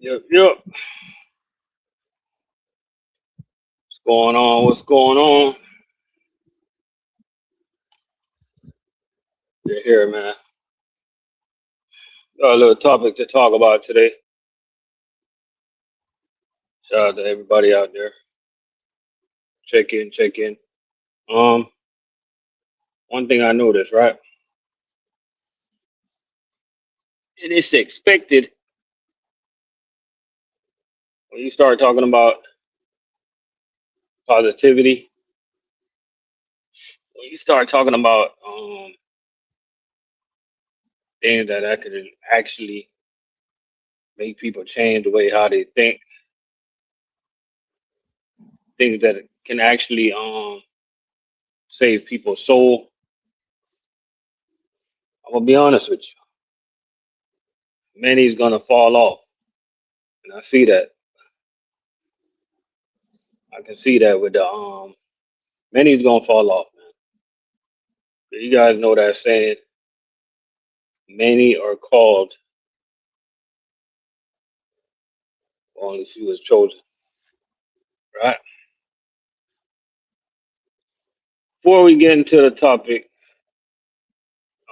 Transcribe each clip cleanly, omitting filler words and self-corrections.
Yep, yep. What's going on? What's going on? You're here, man. Got a little topic to talk about today. Shout out to everybody out there. Check in, check in. Um, One thing I noticed, right? And it's expected when you start talking about positivity, when you start talking about things that could actually make people change the way how they think, things that can actually save people's soul. I'm gonna be honest with you. Many's gonna fall off. And I see that. I can see that with the many's gonna fall off, man. You guys know that saying, many are called, only few is chosen, right? Before we get into the topic,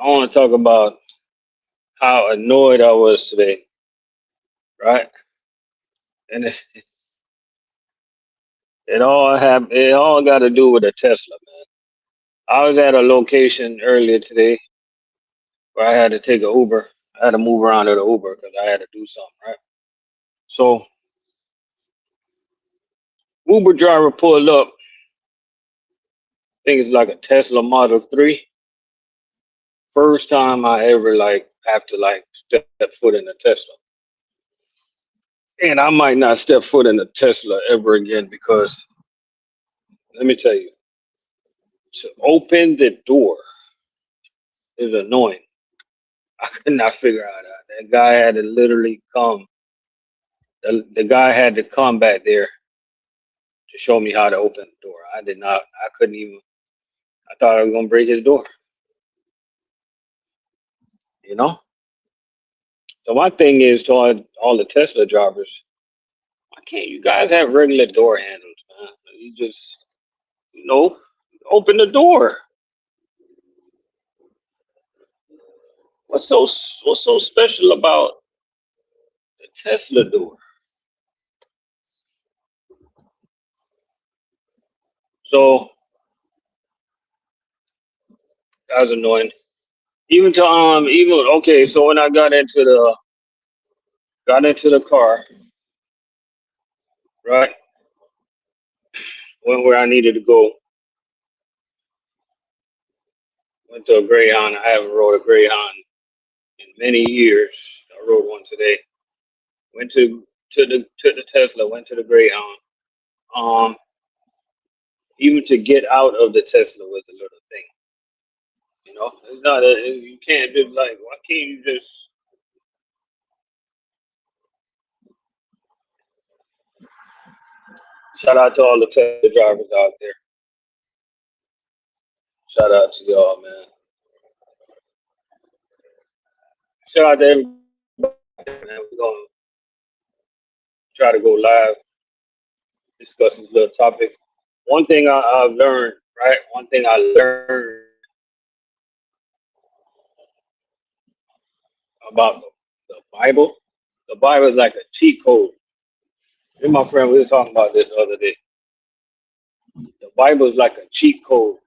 I want to talk about how annoyed I was today, right? And it all got to do with a Tesla, man. I was at a location earlier today where I had to take a Uber. I had to move around to the Uber because I had to do something, right? So Uber driver pulled up. I think it's like a Tesla Model 3. First time I ever have to step foot in a Tesla. And I might not step foot in a Tesla ever again because let me tell you, to open the door is annoying. I could not figure out how. That guy had to literally come. The guy had to come back there to show me how to open the door. I did not. I couldn't even. I thought I was gonna break his door. You know. So my thing is to all the Tesla drivers. Why can't you guys have regular door handles, man? You just open the door. What's so special about the Tesla door? So that was annoying. Even okay, so when I got into the car, right? Went where I needed to go. Went to a Greyhound. I haven't rode a Greyhound in many years. I rode one today. Went to the Tesla, went to the Greyhound. Um Even to get out of the Tesla was a little thing. It's not you can't just why can't you just shout out to all the Tesla drivers out there. Shout out to y'all, man. Shout out to everybody, man. We're gonna try to go live, discuss this little topic. One thing I've learned, right? One thing I learned about the Bible. The Bible is like a cheat code. Me and my friend, we were talking about this the other day. The Bible is like a cheat code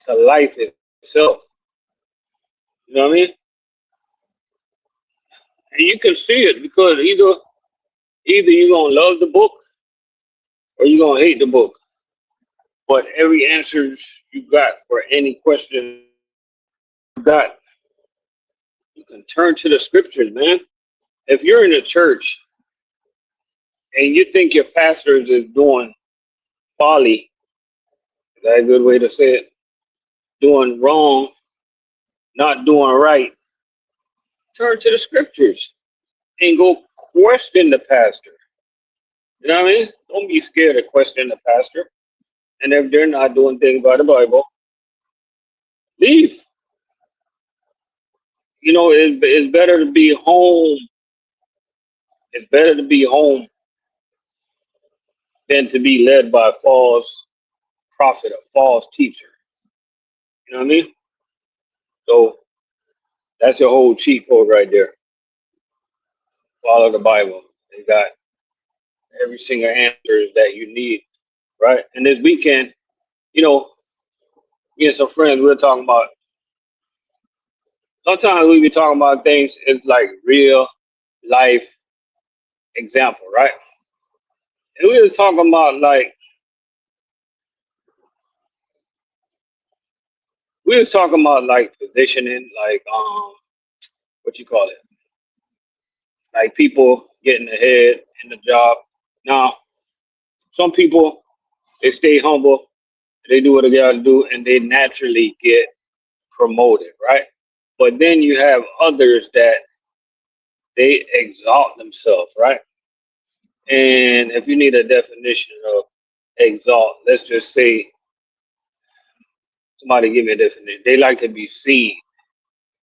to life itself. You know what I mean? And you can see it because either you're gonna love the book or you're gonna hate the book. But every answer you got for any question you got, you can turn to the scriptures, man. If you're in a church and you think your pastors is doing folly, is that a good way to say it? Doing wrong, not doing right, turn to the scriptures and go question the pastor. You know what I mean? Don't be scared to question the pastor. And if they're not doing things by the Bible, leave. It's better to be home It's better to be home than to be led by a false prophet, a false teacher. You know what I mean? So that's your whole cheat code right there. Follow the Bible. They got every single answers that you need, right? And this weekend, you know, me and some friends, we were talking about, sometimes we be talking about things, it's like real life example, right? And we were talking about like, we was talking about like positioning, like, what you call it? Like people getting ahead in the job. Now, some people, they stay humble, they do what they gotta do, and they naturally get promoted, right? But then you have others that they exalt themselves, right? And if you need a definition of exalt, let's just say somebody give me a definition. They like to be seen.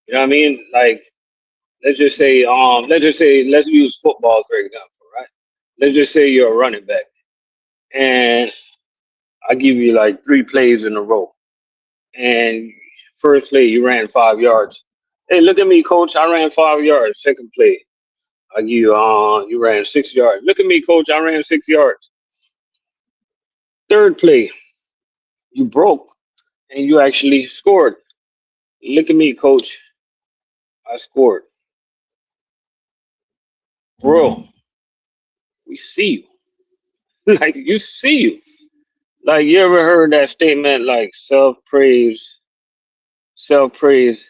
You know what I mean? Like let's use football for example, right? Let's just say you're a running back and I give you like 3 plays in a row. And first play you ran 5 yards. Hey, look at me, coach. I ran 5 yards. Second play, I give you you ran 6 yards. Look at me, coach. I ran 6 yards. Third play, you broke and you actually scored. Look at me, coach. I scored. Bro, we see you. Like you see you. Like you ever heard that statement like self praise, self praise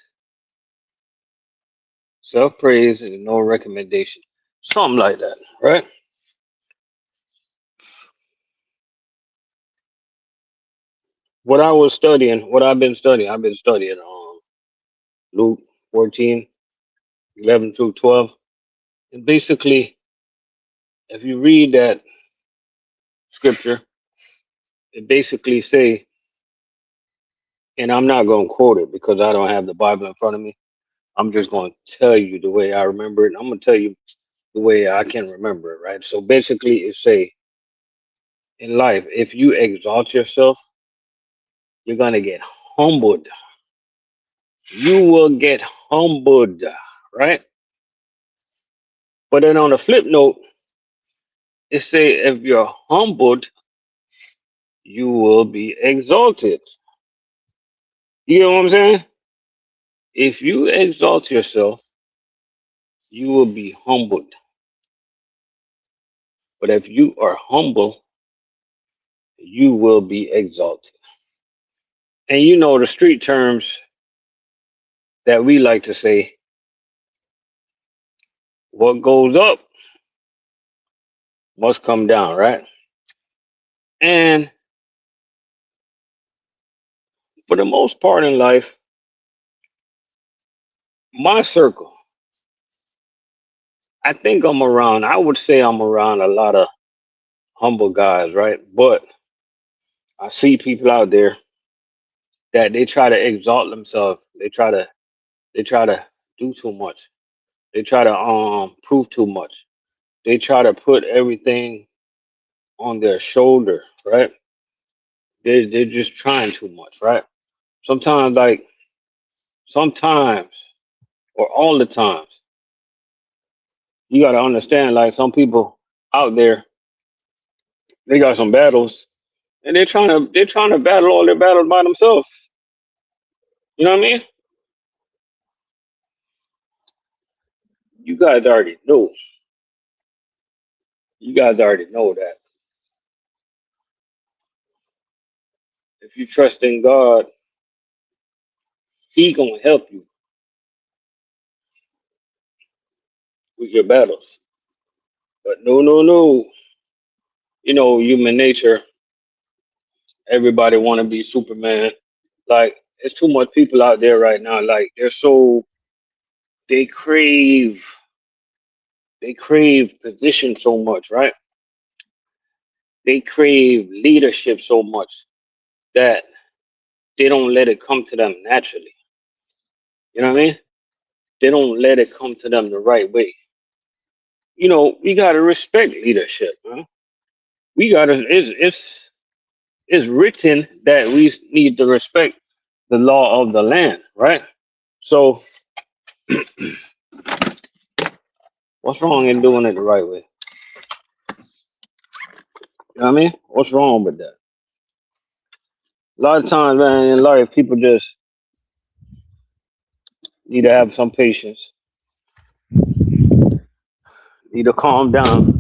and no recommendation. Something like that, right? What I've been studying Luke 14, 11 through 12. And basically, if you read that scripture, it basically say, and I'm not going to quote it because I don't have the Bible in front of me. I'm just going to tell you the way I remember it. I'm going to tell you the way I can remember it, right? So basically, it say in life, if you exalt yourself, you're going to get humbled. You will get humbled, right? But then on the flip note, it say if you're humbled, you will be exalted. You know what I'm saying? If you exalt yourself, you will be humbled. But if you are humble, you will be exalted. And you know the street terms that we like to say, what goes up must come down, right? And for the most part in life, my circle, I would say I'm around a lot of humble guys, right? But I see people out there that they try to exalt themselves. They try to do too much. They try to prove too much. They try to put everything on their shoulder, right? They're just trying too much, right? Sometimes like sometimes or all the times, you gotta understand like some people out there, they got some battles and they're trying to battle all their battles by themselves. You know what I mean? You guys already know. You guys already know that if you trust in God, He gonna help you with your battles. But no, no, no. You know, human nature. Everybody want to be Superman. Like, there's too much people out there right now. Like, they crave, they crave position so much, right? They crave leadership so much that they don't let it come to them naturally. You know what I mean? They don't let it come to them the right way. we gotta respect leadership, man. We gotta. It's written that we need to respect the law of the land, right? So what's wrong in doing it the right way? You know what I mean? What's wrong with that? A lot of times, man, in life, people just need to have some patience, need to calm down,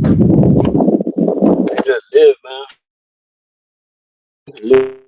and just live, man. Live